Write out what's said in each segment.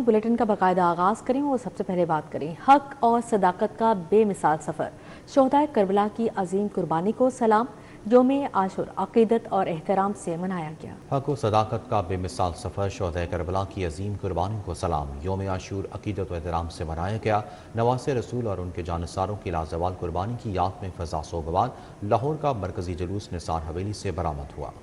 Bulletin का बाकायदा आगाज़ करें और सबसे पहले बात करें हक और सदाकत का बेमिसाल सफ़र। शोहदाए करबला की अजीम कुर्बानी को सलाम। योम आशूर अक़ीदत और एहतराम से मनाया गया। हक और सदाकत का बेमिसाल सफ़र शोहदाए करबला की अजीम कुर्बानी को सलाम। योम आशूर अक़ीदत और एहतराम से मनाया गया। नवासे रसूल और उनके जानसारों की लाजवाल कुर्बानी की याद में फ़ज़ा सोगवार लाहौर का मरकजी जुलूस निसार हवेली से बरामद हुआ।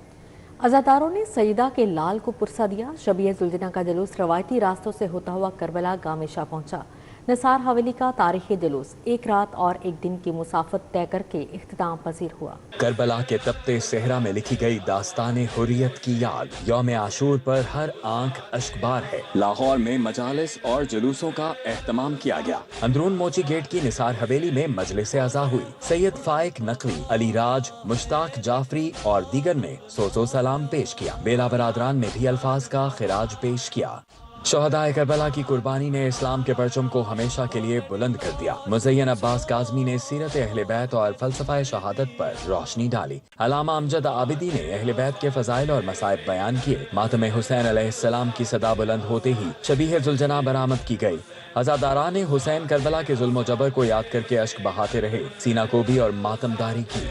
अज़ादारों ने सईदा के लाल को पुरसा दिया। शबीह जुल्जना का जुलूस रवायती रास्तों से होता हुआ करबला गामेशा पहुंचा। निसार हवेली का तारीखी जुलूस एक रात और एक दिन की मुसाफत तय करके इख्तिताम पजीर हुआ। करबला के तपते सहरा में लिखी गई दास्ताने हुर्रियत की याद। यौम आशूर पर हर आंख अश्कबार है। लाहौर में मजालिस और जुलूसों का एहतमाम किया गया। अंदरून मोची गेट की निसार हवेली में मजलिस अज़ा हुई। सैयद फाइक नकवी, अली राज, मुश्ताक जाफरी और दीगर ने सोजो सलाम पेश किया। बेला बरादरान ने भी अल्फाज का खिराज पेश किया। शोहदाए करबला की कुर्बानी ने इस्लाम के परचम को हमेशा के लिए बुलंद कर दिया। मुज़य्यन अब्बास काज़मी ने सीरत अहले बैत और फ़लसफ़ा शहादत पर रोशनी डाली। अल्लामा अमजद आबिदी ने अहले बैत के फ़ज़ाइल और मसाइब बयान किए। मातम हुसैन अलैहिस्सलाम की सदा बुलंद होते ही शबीह जुल्जना बरामद की गई। अज़ादारान हुसैन करबला के जुल्म जबर को याद करके अश्क बहाते रहे। सीना कोबी और मातमदारी की।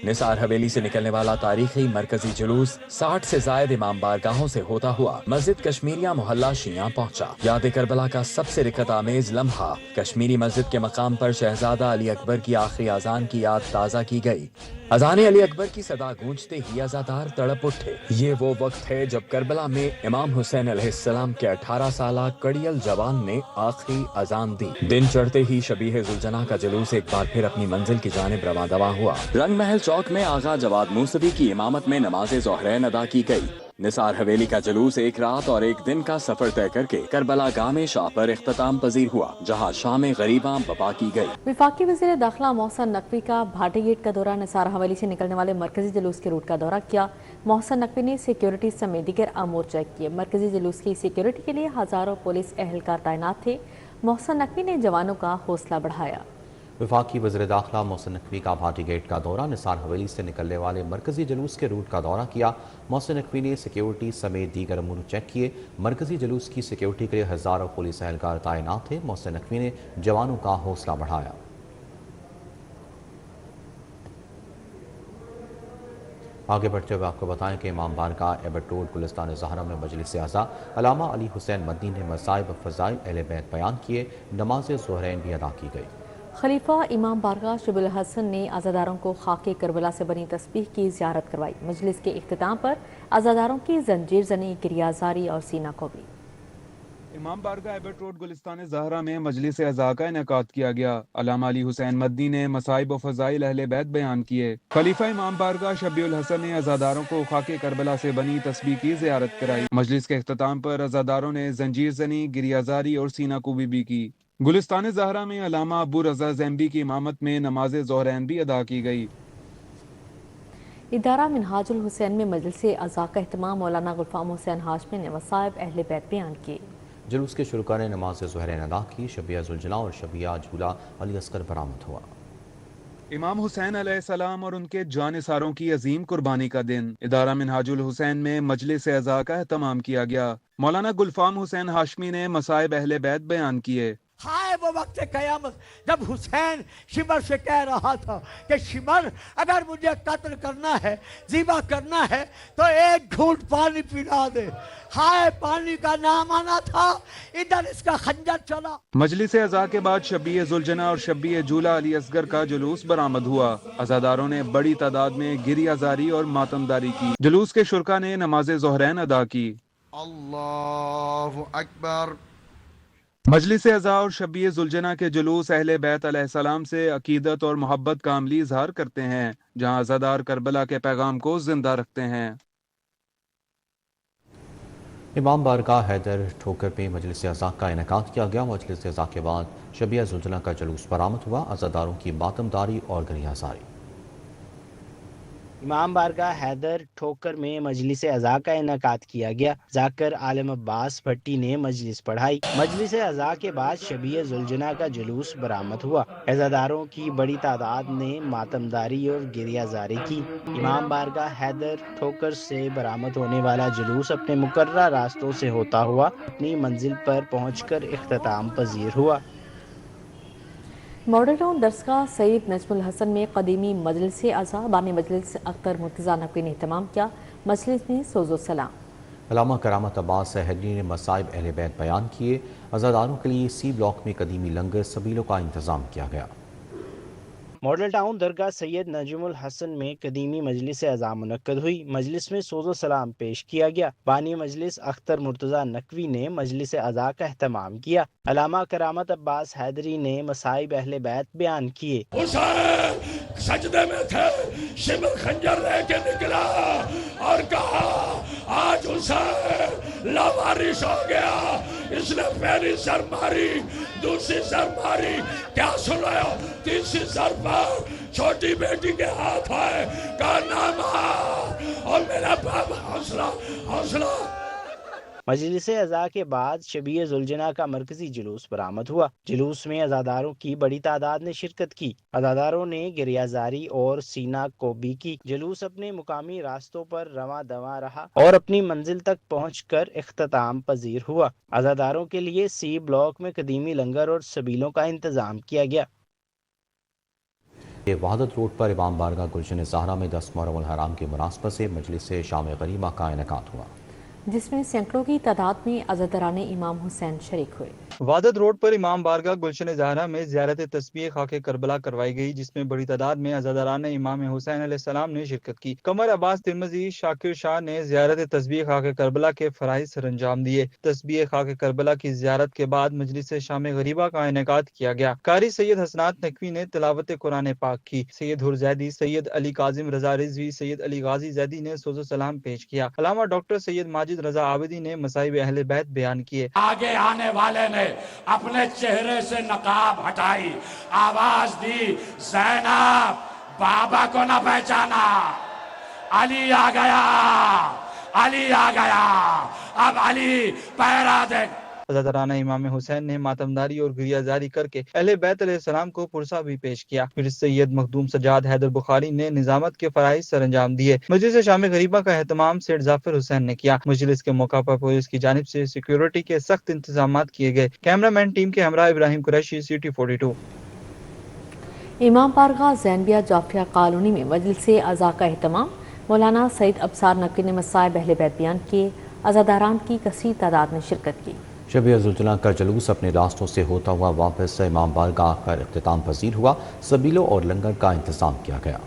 निसार हवेली से निकलने वाला तारीखी मरकजी जुलूस 60 से जायद इमाम बारगाहों से होता हुआ मस्जिद कश्मीरिया मोहल्ला शिया पहुंचा। याद करबला का सबसे रिकत आमेज लम्हा कश्मीरी मस्जिद के मकाम पर शहजादा अली अकबर की आखिरी अजान की याद ताज़ा की गई। अजान अली अकबर की सदा गूंजते ही अज़ादार तड़प उठे। ये वो वक्त है जब करबला में इमाम हुसैन अलैहिस्सलाम के 18 साला कड़ियल जवान ने आखिरी अजान दी। दिन चढ़ते ही शबीह जुल्जना का जुलूस एक बार फिर अपनी मंजिल की जानिब रवां दवा हुआ। रंग महल चौक में आगा जवाद मूसवी की इमामत में नमाज ज़ोहरैन अदा की गई। निसार हवेली का जुलूस एक रात और एक दिन का सफर तय करके करबला गामे शाह पर इख्तिताम पजीर हुआ, जहाँ शाम गरीबा बपा की गई। वफाकी वज़ीर दाखिला मोहसन नकवी का भाटी गेट का दौरा। निसार हवेली से निकलने वाले मरकजी जुलूस के रूट का दौरा किया। मोहसन नकवी ने सिक्योरिटी समेत दीगर अमूर चेक किए। मरकजी जुलूस की सिक्योरिटी के लिए हज़ारों पुलिस एहलकार तैनात थे। मोहसन नकवी ने जवानों का हौसला बढ़ाया। वफाकी वज़ीर दाखिला मोहसिन नकवी का भाटी गेट का दौरा। निसार हवेली से निकलने वाले मरकजी जुलूस के रूट का दौरा किया। मोहसिन नकवी ने सिक्योरिटी समेत दीगर अमूर चेक किए। मरकजी जुलूस की सिक्योरिटी के लिए हज़ारों पुलिस एहलकार तैनात थे। मोहसिन नकवी ने जवानों का हौसला बढ़ाया। आगे बढ़ते हुए आपको बताएं कि इमाम बारगाह एबट रोड गुलिस्तान ज़हरा में मजलिस अज़ा अल्लामा अली हुसैन मदनी ने मसाइब फ़ज़ाइल अहले बैत बयान किए। नमाज ज़ोहरैन भी अदा की गई। खलीफा इमाम बारगाह शबील हसन ने अज़ादारों को खाके करबला से बनी तस्बीह की ज़ियारत करवाई। मजलिस के इख्तिताम पर अज़ादारों की जंजीर जनी, गिरियाजारी और सीना कोबी। इमाम बारगाह एबट रोड गुलिस्तान ज़हरा में मजलिस अज़ा का इनेकाद किया गया। अल्लामा अली हुसैन मदनी ने मसाइब व फ़ज़ाइल अहले बैत बयान किए। खलीफा इमाम बारगाह शबीउल हसन ने अज़ादारों को खाके करबला से बनी तस्बीह की ज़ियारत कराई। मजलिस के इख्तिताम पर अज़ादारों ने जंजीर जनी, गिरियाजारी और सीना कोबी भी की। गुलिस्तान ज़हरा में अल्लामा अबू रज़ा ज़ैम्बी की इमामत में नमाज ज़ोहरैन भी अदा की गई। इदारा मिनहाजुल हुसैन में मजलिस अज़ा का एहतमाम मौलाना गुलफ़ाम हुसैन हाशमी ने मसाइब अहले बैत बयान किए। जुलूस के शुरुका ने नमाज ज़ोहरैन अदा की। शबिया जुल्जना और शबिया झूला अली अस्कर बरामद हुआ। इमाम हुसैन अलैहिस्सलाम और उनके जानिसारों की अजीम कुर्बानी का दिन। इदारा मिनहाजुल हुसैन में मजलिस अज़ा का एहतमाम किया गया। मौलाना गुलफ़ाम हुसैन हाशमी ने मसाइब अहले बैत बयान किए। हाय वो वक्त क़यामत जब हुसैन शिमर से कह रहा था कि शिमर अगर मुझे कत्ल करना है, ज़िबा करना है तो एक घूंट पानी पिला दे। हाय पानी का नाम आना था, इधर इसका खंजर चला। मजलिस अज़ा के बाद शबीह जुल्जना और शबीह झूला अली असगर का जुलूस बरामद हुआ। अज़ादारों ने बड़ी तादाद में गिरियाजारी और मातमदारी की। जुलूस के शुरका ने नमाज ज़ोहरैन अदा की। अल्लाहु अकबर। मजलिस अज़ा और शबीह जुल्जना के जुलूस अहले बैत अलैहिस्सलाम से अकीदत और मोहब्बत का अमली इजहार करते हैं, जहाँ अज़ादार करबला के पैगाम को जिंदा रखते हैं। इमाम बारगाह हैदर ठोकर पे मजलिस अज़ा का इनेकाद किया गया। मजलिस अज़ा के बाद शबिया जुल्जना का जुलूस बरामद हुआ। अज़ादारों की मातमदारी और गिरियाजारी। امام بارگاہ حیدر ٹھوکر میں مجلس اعضاء کا انعقاد کیا گیا۔ ذاکر عالم عباس بھٹی نے مجلس پڑھائی۔ مجلس اعضاء کے بعد شبیہ ذوالجناح کا جلوس برآمد ہوا۔ عزاداروں کی بڑی تعداد نے ماتمداری اور گریہ زاری کی۔ امام بارگاہ حیدر ٹھوکر سے برآمد ہونے والا جلوس اپنے مقررہ راستوں سے ہوتا ہوا اپنی منزل پر پہنچ کر اختتام پذیر ہوا۔ ماڈل ٹاؤن درسگاہ سید نجم الحسن میں قدیمی مجلس اعضاء بانی مجلس اختر مرتضی نقوی نے اہتمام کیا۔ مجلس میں سوز و سلام۔ علامہ کرامت عباس سہری نے مصائب اہل بیت بیان کیے۔ عزاداروں کے لیے سی بلاک میں قدیمی لنگر سبیلوں کا انتظام کیا گیا۔ ماڈل ٹاؤن درگاہ سید نجم الحسن میں قدیمی مجلس اعضاء منعقد ہوئی۔ مجلس میں سوز و سلام پیش کیا گیا۔ بانی مجلس اختر مرتضی نقوی نے مجلس اعضاء کا اہتمام کیا۔ علامہ کرامت عباس حیدری نے مصائب اہل بیت بیان کیے۔ حسین سجدے میں تھے، شمر خنجر لے کے نکلا اور کہا آج حسین لاوارث ہو گیا، اس نے پہلی سر ماری، دوسری سر ماری، کیا سن رہے ہو، تیسری سر پر چھوٹی بیٹی کے ہاتھ آئے، کہا ناما اور میرا باپ حوصلہ حوصلہ۔ مجلس اعضاء کے بعد شبیہ ذوالجناح کا مرکزی جلوس برآمد ہوا۔ جلوس میں عزاداروں کی بڑی تعداد نے شرکت کی۔ عزاداروں نے گریہ زاری اور سینہ کوبی کی۔ جلوس اپنے مقامی راستوں پر رواں دواں رہا اور اپنی منزل تک پہنچ کر اختتام پذیر ہوا۔ عزاداروں کے لیے سی بلاک میں قدیمی لنگر اور سبیلوں کا انتظام کیا گیا۔ وحدت روڈ پر امام بارگاہ گلشن زہرا میں 10 محرم الحرام کی مناسبت سے مجلس شام غریبہ کا انعقاد ہوا، جس میں سینکڑوں کی تعداد میں عزاداران امام حسین شریک ہوئے۔ وحدت روڈ پر امام بارگاہ گلشن زہرا میں زیارت تسبیح خاک کربلا کروائی گئی، جس میں بڑی تعداد میں عزاداران امام حسین علیہ السلام نے شرکت کی۔ قمر عباس ترمذی شاکر شاہ نے زیارت تسبیح خاک کربلا کے فرائض سر انجام دیے۔ تسبیح خاک کربلا کی زیارت کے بعد مجلس شام غریبہ کا انعقاد کیا گیا۔ قاری سید حسنات نقوی نے تلاوت قرآن پاک کی۔ سید حر زیدی، سید علی کاظم رضا رضوی، سید علی غازی زیدی نے سوز و سلام پیش کیا۔ علامہ ڈاکٹر سید ماجد رضا عابدی نے مصائب اہل بیت بیان کیے۔ آگے آنے والے نے اپنے چہرے سے نقاب ہٹائی، آواز دی زینب بابا کو نہ پہچانا، علی آ گیا، علی آ گیا، اب علی پیرا دیکھ۔ عزاداران امام حسین نے ماتمداری اور گریہ زاری کر کے اہل بیت علیہ السلام کو پرسہ بھی پیش کیا۔ پھر سید مخدوم سجاد حیدر بخاری نے نظامت کے فرائض سر انجام دیے۔ مجلس شام غریبہ کا اہتمام سیٹ ظافر حسین نے کیا۔ مجلس کے موقع پر پولیس کی جانب سے سیکیورٹی کے سخت انتظامات کیے گئے۔ کیمرہ مین ٹیم کے ہمراہ ابراہیم قریشی، CT 42۔ امام بارگاہ زینبیہ جعفریہ کالونی میں مجلس اعضاء کا اہتمام، مولانا سعید ابصار نقوی نے مصائب اہل بیت بیان کیے۔ عزاداران کی کثیر تعداد نے شرکت کی۔ شبیہ ذوالجناح کا جلوس اپنے راستوں سے ہوتا ہوا واپس امام بارگاہ پر اختتام پذیر ہوا۔ سبیلوں اور لنگر کا انتظام کیا گیا۔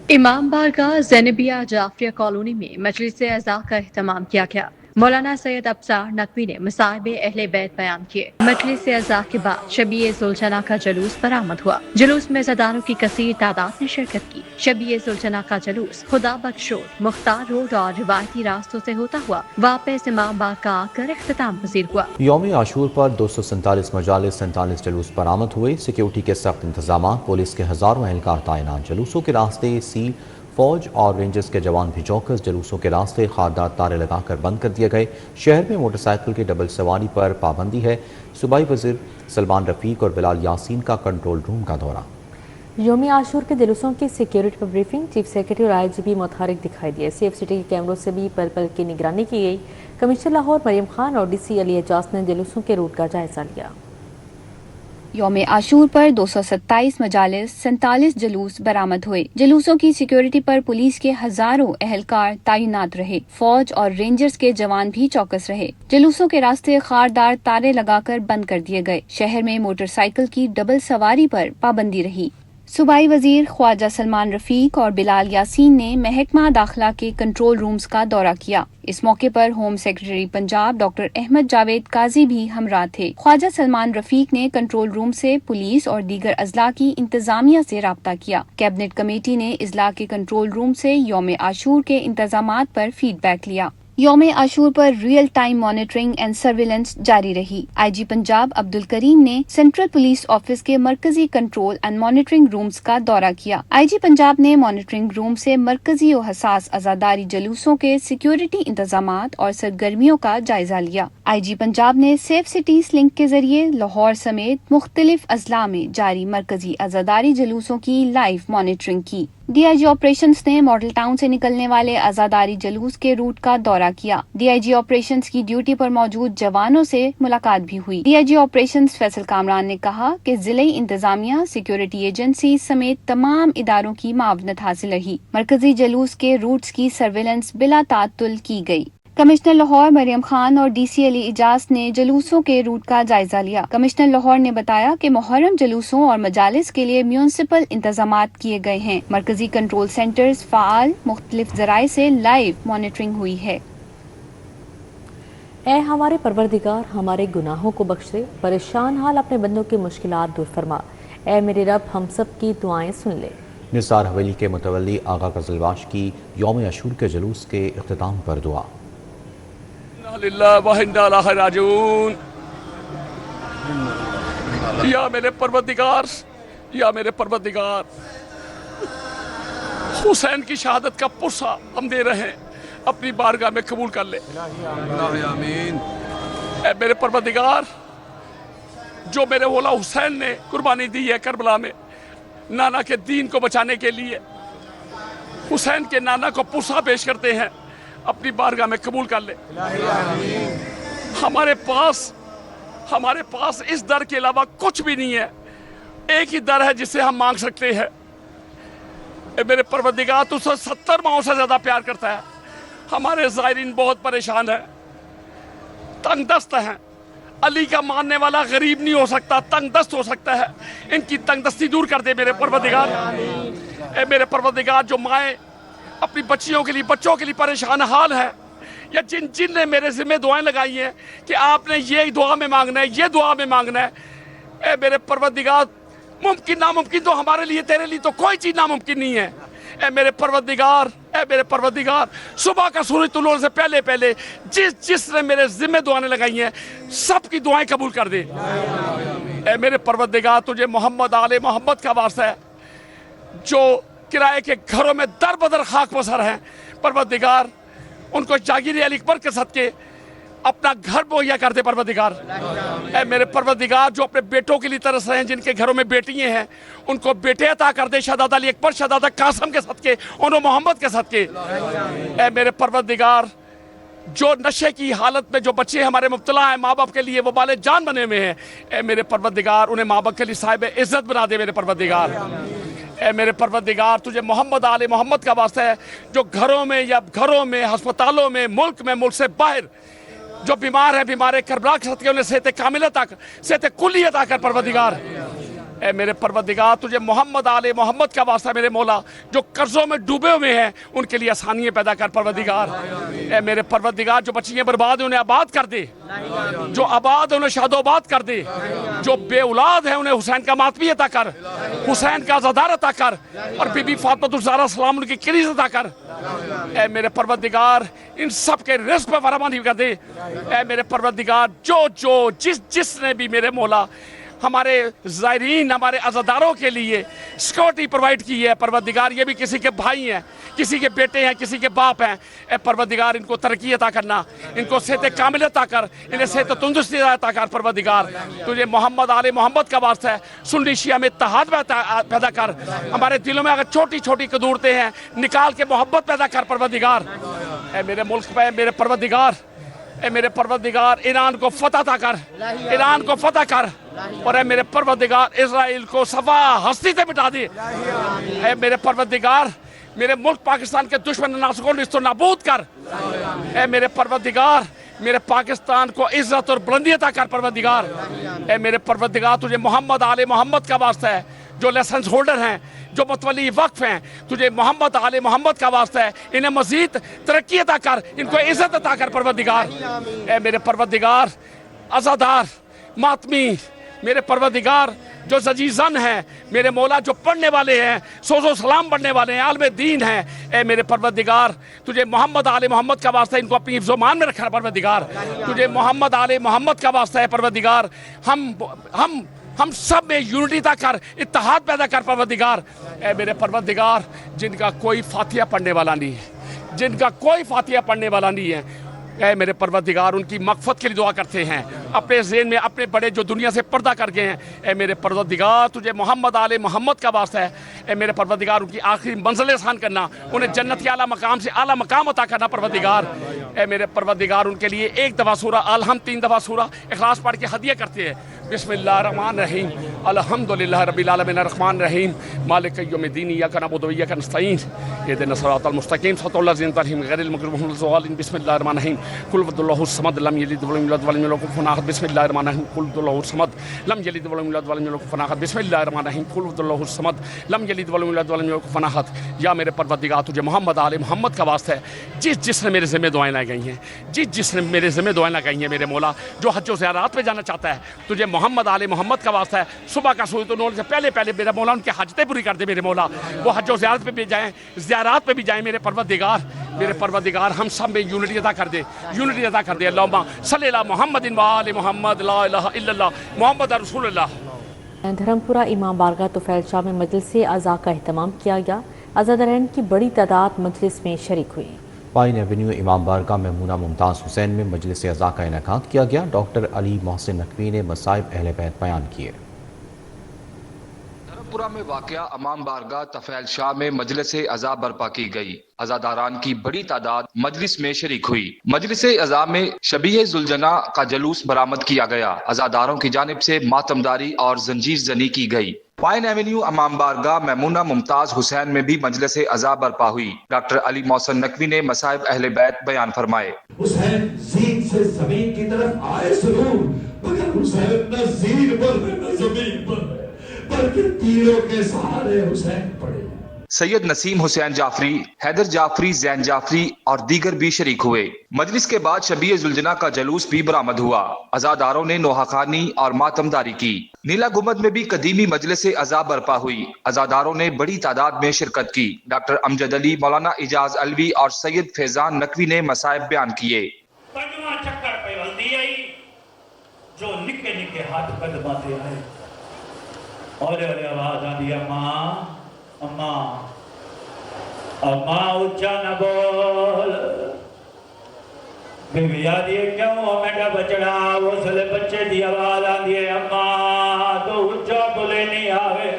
امام بارگاہ زینبیہ جعفریہ کالونی میں مجلس اعضاء کا اہتمام کیا گیا۔ مولانا سید ابصار نقوی نے مصائب اہل بیت بیان کیے۔ مجلس اعضاء کے بعد شبیہ ذوالجناح کا جلوس برآمد ہوا۔ جلوس میں عزاداروں کی کثیر تعداد نے شرکت کی۔ شبیہ ذوالجناح کا جلوس خدا بخش روڈ، مختار روڈ اور روایتی راستوں سے ہوتا ہوا واپس امام بارگاہ آ کر اختتام پذیر ہوا۔ یوم عاشور پر 247 مجالس 47 جلوس برآمد ہوئے۔ سیکیورٹی کے سخت انتظامات، پولیس کے ہزاروں اہلکار تعینات۔ جلوسوں کے راستے سیل، فوج اور رینجرز کے جوان بھی چوکس۔ جلوسوں کے راستے خاردار تارے لگا کر بند کر دیے گئے۔ شہر میں موٹر سائیکل کے ڈبل سواری پر پابندی ہے۔ صوبائی وزیر سلمان رفیق اور بلال یاسین کا کنٹرول روم کا دورہ۔ یوم عاشور کے جلوسوں کی سیکیورٹی پر بریفنگ، چیف سیکرٹری اور IGP متحرک دکھائی دیے۔ سیف سٹی کے کیمروں سے بھی پل پل کی نگرانی کی گئی۔ کمشنر لاہور مریم خان اور DC علی اعجاز نے جلوسوں کے روٹ کا جائزہ لیا۔ یوم عاشور پر 227 مجالس 47 جلوس برآمد ہوئے۔ جلوسوں کی سیکیورٹی پر پولیس کے ہزاروں اہلکار تعینات رہے۔ فوج اور رینجرز کے جوان بھی چوکس رہے۔ جلوسوں کے راستے خاردار تارے لگا کر بند کر دیے گئے۔ شہر میں موٹر سائیکل کی ڈبل سواری پر پابندی رہی۔ صوبائی وزیر خواجہ سلمان رفیق اور بلال یاسین نے محکمہ داخلہ کے کنٹرول رومز کا دورہ کیا۔ اس موقع پر home secretary Punjab doctor Ahmad Javed Qazi بھی ہمراہ تھے۔ خواجہ سلمان رفیق نے کنٹرول روم سے پولیس اور دیگر اضلاع کی انتظامیہ سے رابطہ کیا۔ کیبنٹ کمیٹی نے اضلاع کے کنٹرول روم سے یوم عاشور کے انتظامات پر فیڈ بیک لیا۔ यौम आशूर पर real time monitoring and surveillance जारी रही। आईजी पंजाब अब्दुल करीम ने सेंट्रल पुलिस ऑफिस के मरकजी कंट्रोल एंड मॉनिटरिंग रूम्स का दौरा किया। आईजी पंजाब ने मॉनिटरिंग रूम से मरकजी और हसास अज़ादारी जुलूसों के सिक्योरिटी इंतजामात और सरगर्मियों का जायजा लिया। आईजी पंजाब ने सेफ सिटीज लिंक के जरिए लाहौर समेत मुख्तलिफ अजला में जारी मरकजी अज़ादारी जुलूसों की लाइव मॉनिटरिंग की। डीआईजी ऑपरेशंस ने मॉडल टाउन से निकलने वाले अज़ादारी जुलूस के रूट का दौरा किया। डीआईजी ऑपरेशंस की ड्यूटी पर मौजूद जवानों से मुलाकात भी हुई। डीआईजी ऑपरेशंस फैसल कामरान ने कहा कि जिले इंतजामिया, सिक्योरिटी एजेंसी समेत तमाम इदारों की मावनत हासिल रही। मरकजी जुलूस के रूट्स की सर्विलेंस बिला तातुल की गई। कमिश्नर लाहौर मरियम खान और डीसी अली इजाज ने जुलूसों के रूट का जायजा लिया। कमिश्नर लाहौर ने बताया कि मुहर्रम जुलूसों और मजालिस के लिए म्यूनिसिपल इंतजामात किए गए हैं। मरकजी कंट्रोल सेंटर्स फाल, मुख्तलिफ जराए से लाइव मॉनिटरिंग हुई है। ऐ हमारे परवरदिगार हमारे गुनाहों को बख्श दे, परेशान हाल अपने बंदों की मुश्किलात दूर फरमा। ऐ मेरे रब हम सब की दुआएं सुन ले। निसार हवेली के मुतवल्ली आगा कज़लवाश की यौम आशूर के जुलूस के इख्तिताम पर दुआ। या मेरे परवरदिगार, या मेरे परवरदिगार, हुसैन की शहादत का पुरसा हम दे रहे हैं, अपनी बारगाह में कबूल कर ले। ऐ मेरे परवरदिगार, जो मेरे मौला हुसैन ने कुर्बानी दी है करबला में नाना के दीन को बचाने के लिए, हुसैन के नाना को पुरसा पेश करते हैं, अपनी बारगाह में कबूल कर ले। हमारे पास इस दर के अलावा कुछ भी नहीं है। एक ही दर है जिससे हम मांग सकते हैं। मेरे परवरदिगार तुझसे 70 माओं से ज्यादा प्यार करता है। हमारे ज़ायरीन बहुत परेशान है, तंगदस्त हैं। अली का मानने वाला गरीब नहीं हो सकता, तंगदस्त हो सकता है। इनकी तंगदस्ती दूर कर दे मेरे परवरदिगार। मेरे परवरदिगार, जो माएँ अपनी बच्चियों के लिए, बच्चों के लिए परेशान हाल है, या जिन ने मेरे ज़िम्मे दुआएं लगाई हैं कि आपने ये दुआ में मांगना है, ये दुआ में मांगना है। ए मेरे परवरदिगार, मुमकिन नामुमकिन तो हमारे लिए, तेरे लिए तो कोई चीज़ नामुमकिन नहीं है। ए मेरे परवरदिगार, सुबह का सूरज तुलने से पहले पहले जिसने मेरे ज़िम्मे दुआएं लगाई हैं, सबकी दुआएं कबूल कर दे। ए मेरे परवरदिगार, तुझे मोहम्मद आले मोहम्मद का वास्ता है, जो किराए के घरों में दर बदर खाक बसर हैं। परवरदिगार, उनको जागीर अली अकबर के सदके अपना घर मुहैया कर दे परवरदिगार। ऐ मेरे परवरदिगार, जो अपने बेटों के लिए तरस रहे हैं, जिनके घरों में बेटियां हैं, उनको बेटे अता कर दे। शहजादा अली अकबर, शहजादा कासम के सदके, उन्होंने मोहम्मद के सदके। ऐ मेरे परवरदिगार, जो नशे की हालत में जो बच्चे हमारे मुब्तला हैं, माँ बाप के लिए वो बाले जान बने हुए हैं, ऐ मेरे परवरदिगार, उन्हें माँ बाप के लिए साहिब इज्जत बना दे मेरे परवरदिगार। ऐ मेरे परवरदिगार, तुझे मोहम्मद आले मोहम्मद का वास्ता है, जो घरों में हस्पतालों में, मुल्क से बाहर जो बीमार है, बीमार करबला के सदके उन्हें सेहत कामिला तक, सेहत कुल्ली अता कर परवरदिगार। ऐ मेरे परवरदिगार, तुझे मोहम्मद आले मोहम्मद का वास्ता मेरे मौला, जो कर्जों में डूबे हुए हैं, उनके लिए आसानियाँ पैदा कर परवरदिगार। ऐ मेरे परवरदिगार, जो बच्चियाँ बर्बाद हैं उन्हें आबाद कर दे, जो आबाद है उन्हें शादोबाद कर दे, जो बे औलाद है उन्हें हुसैन का मातमी अता कर, हुसैन का ज़दार अता कर, और बीबी फातिमा ज़हरा सलाम उनकी किरीज़ अता कर। ऐ मेरे परवरदिगार, इन सब के रिज़्क़ पे फरामानी कर दे। ऐ मेरे परवरदिगार, जो जिसने भी मेरे मौला हमारे ज़ायरीन, हमारे अज़ादारों के लिए सिक्योरिटी प्रोवाइड की है परवरदिगार, ये भी किसी के भाई हैं, किसी के बेटे हैं, किसी के बाप हैं। ए परवरदिगार, इनको तरक्की अता करना, इनको सेहत कामिल अता कर, इन्हें सेहत तंदुरुस्ती अता कर परवरदिगार। तुझे मोहम्मद आले मोहम्मद का वास्ता है, सुन्नी शिया में इत्तेहाद पैदा कर। हमारे दिलों में अगर छोटी छोटी कदूरतें हैं, निकाल के मोहब्बत पैदा कर परवरदिगार। ए मेरे मुल्क पे मेरे परवरदिगार, ए मेरे परवरदिगार, ईरान को फतह अता कर, ईरान को फतह कर, और ए मेरे परवरदिगार, इजराइल को सफा हस्ती से मिटा दे। ए मेरे परवरदिगार, मेरे मुल्क पाकिस्तान के दुश्मन नासुकों को नाबूद कर। ए मेरे परवरदिगार, मेरे पाकिस्तान को इज्जत और बुलंदी अता कर परवरदिगार। ए मेरे परवरदिगार, तुझे मोहम्मद आले मोहम्मद का वास्ता है, जो लाइसेंस होल्डर हैं, जो मुतवल्ली वक्फ हैं, तुझे मोहम्मद आले मोहम्मद का वास्ता है, इन्हें मजीद तरक्की अता कर, इनको इज्जत अता कर परवरदिगार। ए मेरे परवरदिगार, अज़ादार, मातमी, मेरे परवरदिगार, جو अजीज़न हैं, मेरे मौला जो पढ़ने वाले हैं, सोज़ो सलाम पढ़ने वाले हैं, आलम दीन हैं, ए मेरे परवरदिगार तुझे मोहम्मद आले मोहम्मद का वास्ता इनको अपनी ज़ुबान में रखना परवरदिगार, तुझे मोहम्मद आले मोहम्मद का वास्ता है परवरदिगार, हम सब में यूनिटी ता कर, इत्तेहाद पैदा कर परवरदिगार। ए मेरे परवरदिगार जिनका कोई फातिहा पढ़ने वाला नहीं है, जिनका कोई फातिहा पढ़ने वाला नहीं है, ऐ मेरे परवरदिगार उनकी मग़फ़रत के लिए दुआ करते हैं, अपने ज़हन में अपने बड़े जो दुनिया से पर्दा कर गए हैं, ऐ मेरे परवरदिगार तुझे मोहम्मद आले मोहम्मद का वास्ता है, ऐ मेरे परवरदिगार उनकी आखिरी मंजिल आसान करना, उन्हें जन्नत के आला मकाम से आला मकाम अता करना परवरदिगार। ऐ मेरे परवरदिगार उनके लिए 1 दफ़ा सूरा अलहम 3 दफ़ा सूरा इखलास पढ़ के हदिया करते हैं। बिस्मिल्लाहिर्रहमानिर्रहीम अल्हम्दुलिल्लाहि रब्बिल आलमीन अर्रहमानिर रहीम मालिकि यौमिद्दीन इय्याका नअबुदु व इय्याका नस्तईन इहदिना सिरातल मुस्तकीम सिरातल लज़ीना अनअमता गैरिल मग़रूबि अलैहिम वलद्दालिन बिस्मिल्लाहिर्रहमानिर्रहीम कुल हुवल्लाहुस समद लम यलिद वलम यूलद वलम यकुल lahu kufuwan ahad बिस्मिल्लाहिर्रहमानिर्रहीम कुल हुवल्लाहुस समद लम यलिद वलम यूलद वलम यकुल lahu kufuwan ahad बिस्मिल्लाहिर्रहमानिर्रहीम कुल हुवल्लाहुस समद लम यलिद वलम यूलद वलम यकुल lahu kufuwan ahad। या मेरे परवरदिगार तुझे मोहम्मद आले मोहम्मद का वास्ता है, जिसने मेरे ज़िम्मे दुआएं लगाई हैं, जिसने मेरे ज़िम्मे दुआएं लगाई हैं मेरे मौला, जो हज व ज़ियारत पे जाना चाहता है, तुझे मोहम्मद आले मोहम्मद का वास्ता है, सुबह का सूरज नूर से पहले मेरा मौला उनके हजतें पूरी कर दे मेरे मौला, वो हज व ज़ियारत पे भी जाएं, ज़ियारत पे भी जाएं मेरे परवरदिगार हम सब में यूनिटी अदा कर दे, यूनिटी अदा कर दे। अल्लाहुम्मा सल्ली अला मुहम्मदिन व आले मुहम्मद ला इलाहा इल्लल्लाह मुहम्मद रसूलुल्लाह। धर्मपुरा इमाम बारगाह तुफैल शाह में मजलिस अज़ा का अहतमाम किया गया, अज़ादारैन की बड़ी तादाद मजलिस में शरीक हुई। पाइन एवेन्यू इमाम बारगाह मेमूना मुमताज़ हुसैन में मजलिस अज़ा का इनेकाद किया गया। डॉक्टर अली मोहसिन नकवी ने मसाइब अहले बैत बयान किए। धर्मपुरा में वाक़या इमाम बारगाह तफैल शाह में मजलिस अज़ा बर्पा की गई। अज़ादारान की बड़ी तादाद मजलिस में शरीक हुई। मजलिस अज़ा में शबीह जुलजना का जुलूस बरामद किया गया। अज़ादारों की जानिब से मातमदारी और जंजीर जनी की गई। पाइन एवेन्यू इमाम बारगाह मेमूना मुमताज हुसैन में भी मजलिस अज़ा बर्पा हुई। डॉक्टर अली मोहसिन नकवी ने मसाइब अहले बैत बयान फरमाए। हुसैन ज़ीन से ज़मीन की तरफ आए जरूर, मगर हुसैन न ज़ीन पर न ज़मीन पर, बल्कि तीरों के सहारे हुसैन पड़े। सैयद नसीम हुसैन जाफरी, हैदर जाफरी, जैन जाफरी और दीगर भी शरीक हुए। मजलिस के बाद शबीह जुलजना का जुलूस भी बरामद हुआ। अज़ादारों ने नोहाखानी और मातमदारी की। नीला गुंबद में भी कदीमी मजलिस अज़ा बर्पा हुई। अज़ादारों ने बड़ी तादाद में शिरकत की। डॉक्टर अमजद अली, मौलाना इजाज अलवी और सैयद फैजान नकवी ने मसाइब बयान किए। जो निके निके हाथ कदमाते आए और आवाज आती अम्मा अम्मा अम्मा, ऊंचा न बोल। बीवी आदि क्यों मेरा बचड़ा, उसले बच्चे की आवाज आती है अम्मा तो ऊंचा बोले नहीं आवे।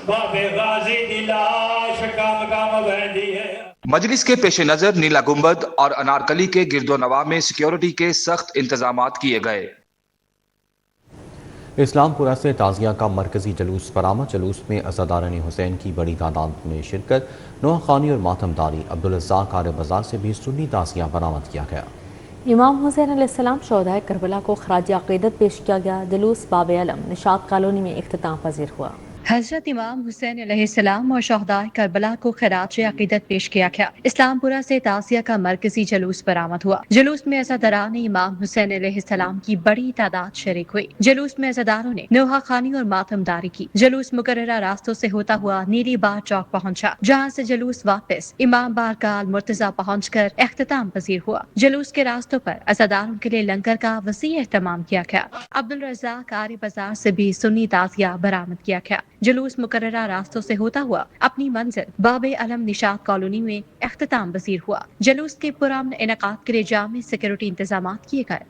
बाबे गाजी की लाश काम काम बहती है। मजलिस के पेश नजर नीला गुंबद और अनारकली के गिरदोनवा में सिक्योरिटी के सख्त इंतजामात किए गए। इस्लामपुरा से ताज़िया का मरकजी जुलूस बरामद। जुलूस में अज़ादारान हुसैन की बड़ी तादाद में शिरकत। नोहाखानी और मातमदारी। अब्दुल रज़्ज़ाक़ कार बाजार से भी सुन्नी ताज़िया बरामद किया गया। इमाम हुसैन अलैहिस्सलाम शोहदाए करबला को खराज अक़ीदत पेश किया गया। जुलूस बाब अलम निशात कॉलोनी में इख्तिताम पजीर हुआ। हजरत इमाम हुसैन अलैहिस्सलाम और शोहदाए करबला को खराज अक़ीदत पेश किया गया। इस्लामपुरा से ताज़िया का मरकजी जुलूस बरामद हुआ। जुलूस में अज़ादारान इमाम हुसैन अलैहिस्सलाम की बड़ी तादाद शरीक हुई। जुलूस में अज़ादारों ने नोहाखानी और मातमदारी की। जुलूस मुकर्ररा रास्तों से होता हुआ नीली बार चौक पहुंचा, जहां से जुलूस वापस इमाम बारगाह अल मुर्तज़ा पहुंचकर इख्तिताम पजीर हुआ। जुलूस के रास्तों पर अज़ादारों के लिए लंगर का वसी एहतमाम किया गया। अब्दुल रज़्ज़ाक़ कार बाजार से भी सुन्नी ताज़िया बरामद किया गया। जुलूस मुकर्ररा रास्तों से होता हुआ अपनी मंजिल बाबे अलम निशात कॉलोनी में इख्तिताम पजीर हुआ। जुलूस के पुरअमन इनेकाद के लिए जामी सिक्योरिटी इंतजामात किए गए।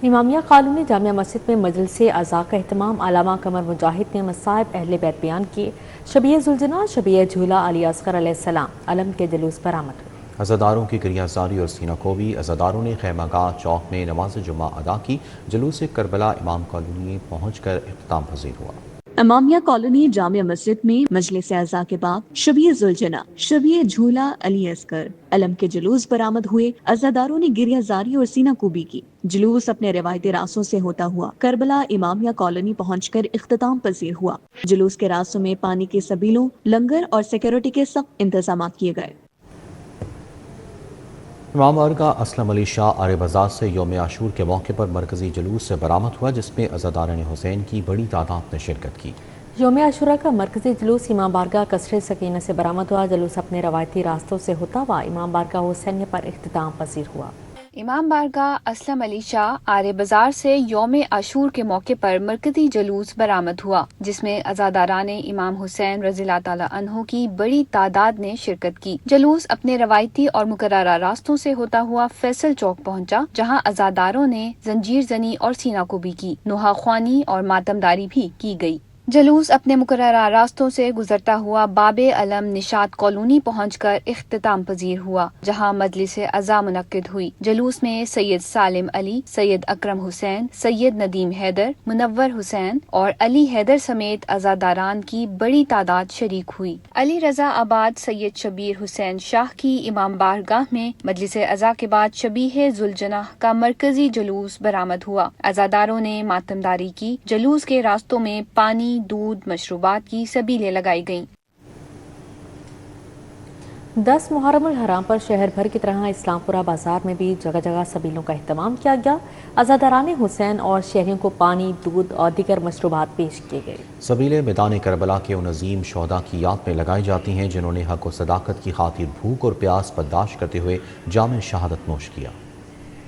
इमामिया कॉलोनी जामिया मस्जिद में मजलिस अज़ा का एहतमाम। अल्लामा कमर मुजाहिद ने मसाइब अहले बैत बयान किए। शबीह जुलजना, शबीह झूला अली असगर अलैहिस्सलाम अलम के जुलूस बरामद हुए। अज़ादारों की गिरियाज़ारी और सीना कोबी। अज़ादारों ने खैमागाह चौक में नमाज जुम्मा अदा की। जुलूस करबला इमाम कॉलोनी में पहुंचकर इख्तिताम पजीर हुआ। इमामिया कॉलोनी जामिया मस्जिद में मजलिस अज़ा के बाद शबीह जुलजना, शबीह झूला अली असगर अलम के जुलूस बरामद हुए। अज़ादारों ने गिरियाज़ारी और सीना कोबी की। जुलूस अपने रिवायती रास्तों से होता हुआ करबला इमामिया कॉलोनी पहुंचकर इख्तिताम पजीर हुआ। जुलूस के रास्तों में पानी के सबीलों, लंगर और सिक्योरिटी के सख्त इंतजाम किए गए। इमाम बारगाह असलम अली शाह आरे बाजार से यौम आशूर के मौके पर मरकजी जुलूस से बरामद हुआ, जिसमें अज़ादारान हुसैन की बड़ी तादाद ने शिरकत की। यौम आशूरा का मरकजी जुलूस इमाम बारगाह कसरे सकीना से बरामद हुआ। जुलूस अपने रवायती रास्तों से होता हुआ इमाम बारगाह हुसैन पर इख्तिताम पसीर हुआ। इमाम बारगाह असलम अली शाह आरे बाजार से यौम आशूर के मौके पर मरकजी जुलूस बरामद हुआ, जिसमें अज़ादारान इमाम हुसैन रज़ियल्लाहु ताला अन्हु की बड़ी तादाद ने शिरकत की। जुलूस अपने रवायती और मुकर्ररा रास्तों से होता हुआ फैसल चौक पहुंचा, जहां अज़ादारों ने जंजीर जनी और सीनाकुबी की, नुहा ख्वानी और मातमदारी भी की गई। जुलूस अपने मुकर्ररा रास्तों से गुजरता हुआ बाबे अलम निशात कॉलोनी पहुंचकर इख्तिताम पजीर हुआ, जहां मजलिस अज़ा मुनक्किद हुई। जुलूस में सैयद सालिम अली, सैयद अकरम हुसैन, सैयद नदीम हैदर, मुनव्वर हुसैन और अली हैदर समेत अज़ादारान की बड़ी तादाद शरीक हुई। अली रजा आबाद सैयद शबीर हुसैन शाह की इमाम बारगाह में मजलिस अज़ा के बाद शबीह जुलजना का मरकजी जुलूस बरामद हुआ। अज़ादारों ने मातमदारी की। जुलूस के रास्तों में पानी, दूध, मशरूबात की सबीलें लगाई गईं। 10 मुहर्रमुल हराम पर शहर भर की तरह इस्लामपुरा बाजार में भी जगह जगह सबीलों का अहतमाम किया गया। अज़ादारान हुसैन और शहरियों को पानी, दूध और दीगर मशरूबात पेश किए गए। सबीलें मैदान करबला के उन अजीम शोहदा की याद में लगाई जाती हैं, जिन्होंने हक और सदाकत की खातिर भूख और प्यास बर्दाश्त करते हुए जाम शहादत नोश किया।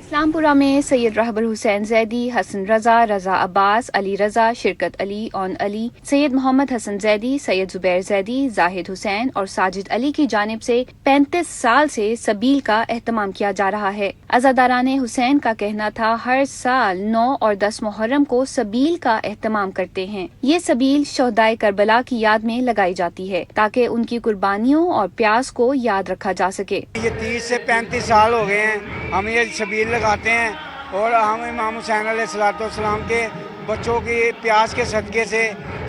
इस्लामपुरा में सैयद रहबर हुसैन जैदी, हसन रजा, रजा अब्बास, अली रजा, शिरकत अली, औन अली, सैयद मोहम्मद हसन जैदी, सैयद जुबैर जैदी, जाहिद हुसैन और साजिद अली की जानिब से 35 साल से सबील का एहतमाम किया जा रहा है। अज़ादारान हुसैन का कहना था, हर साल 9 और 10 मुहर्रम को सबील का एहतमाम करते हैं। ये सबील शोहदाए करबला की याद में लगाई जाती है, ताकि उनकी कुर्बानियों और प्यास को याद रखा जा सके। ये 30 से 35 साल हो गए हैं हम ये सबील लगाते हैं, और हम इमाम हुसैन अलैहिस्सलाम के बच्चों की प्यास के सदक़े से,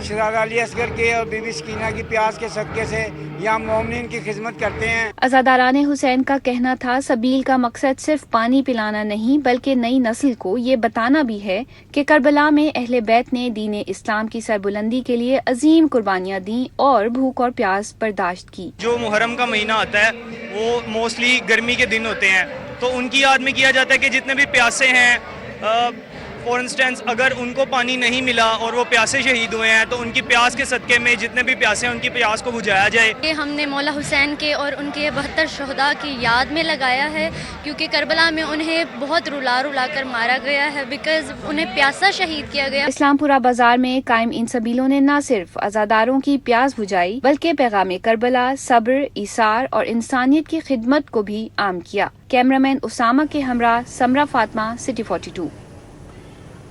शरार अली असगर के और बीबी सकीना की प्यास के सदक़े से या मोमिनीन की खिदमत करते हैं। अज़ादारान हुसैन का कहना था, सबील का मकसद सिर्फ पानी पिलाना नहीं, बल्कि नई नस्ल को ये बताना भी है कि करबला में अहले बैत ने दीन इस्लाम की सरबुलंदी के लिए अजीम कुर्बानियाँ दी और भूख और प्यास बर्दाश्त की। जो मुहर्रम का महीना आता है वो मोस्टली गर्मी के दिन होते हैं, तो उनकी याद में किया जाता है कि जितने भी प्यासे हैं, फॉर इंस्टेंस अगर उनको पानी नहीं मिला और वो प्यासे शहीद हुए हैं, तो उनकी प्यास के सदक़े में जितने भी प्यासे हैं उनकी प्यास को बुझाया जाए। ये हमने मौला हुसैन के और उनके 72 शहदा की याद में लगाया है, क्योंकि करबला में उन्हें बहुत रुला रुला कर मारा गया है, बिकॉज उन्हें प्यासा शहीद किया गया। इस्लामपुरा बाजार में कायम इन सबीलों ने न सिर्फ अज़ादारों की प्यास बुझाई, बल्कि पैगाम करबला, सब्र, ईसार और इंसानियत की खिदमत को भी आम किया। कैमरामैन उसामा के हमरा समरा फातिमा, सिटी 42।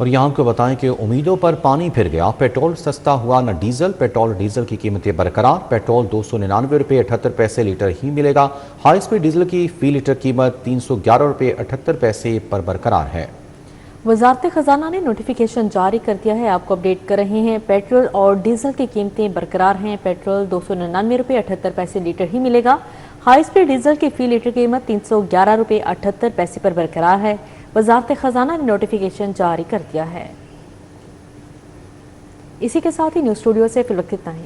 और यहाँ आपको बताएं कि उम्मीदों पर पानी फिर गया। पेट्रोल सस्ता हुआ न डीजल। पेट्रोल डीजल की कीमतें बरकरार। पेट्रोल 299 रुपये 78 पैसे लीटर ही मिलेगा। हाई स्पीड डीजल की फी लीटर कीमत 311 रुपये 78 पैसे पर बरकरार है। वजारत खजाना ने नोटिफिकेशन जारी कर दिया है। आपको अपडेट कर रहे हैं। पेट्रोल और डीजल की कीमतें बरकरार हैं। पेट्रोल 299 रुपये 78 पैसे लीटर ही मिलेगा। हाई स्पीड डीजल की फी लीटर कीमत 311 रुपये 78 पैसे पर बरकरार है। वजारत खजाना ने नोटिफिकेशन जारी कर दिया है। इसी के साथ ही न्यूज़ स्टूडियो से फिलहाल इतना ही।